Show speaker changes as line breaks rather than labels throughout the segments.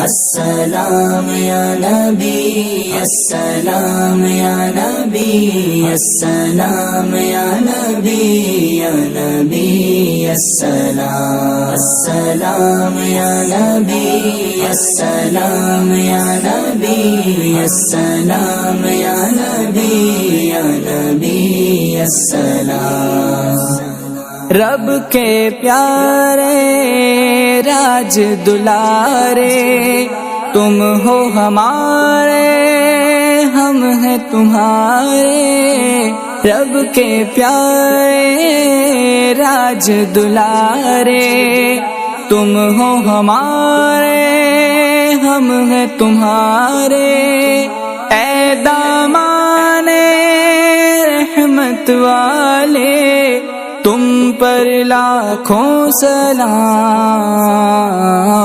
السلام یا نبی السلام یا نبی السلام یا نبی یا نبی السلام السلام یا نبی السلام یا نبی السلام یا نبی یا نبی السلام رب کے پیارے راج دلارے تم ہو ہمارے ہم ہیں تمہارے رب کے پیارے راج دلارے تم ہو ہمارے ہم ہیں تمہارے اے دامان رحمت والے تم پر لاکھوں سلام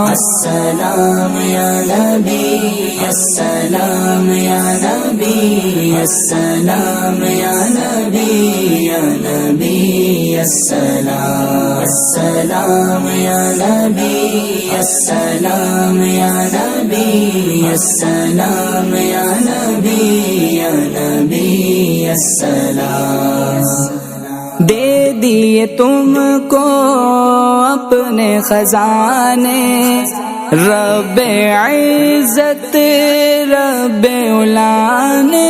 السلام یا نبی السلام یا نبی السلام یا نبی یا نبی السلام السلام یا نبی السلام یا نبی السلام یا نبی یا نبی السلام دے دیے تم کو اپنے خزانے رب عزت رب علا نے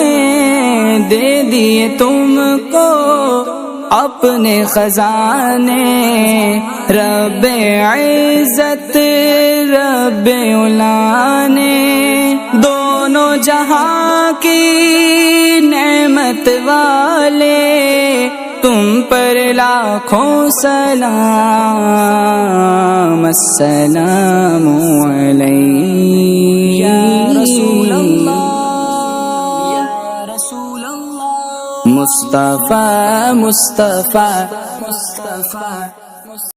دے دیے تم کو اپنے خزانے رب عزت رب علا نے دونوں جہاں کی نعمت والے تم پر لاکھوں سلام السلام علیک یا رسول اللہ یا رسول اللہ مصطفیٰ مصطفیٰ مصطفیٰ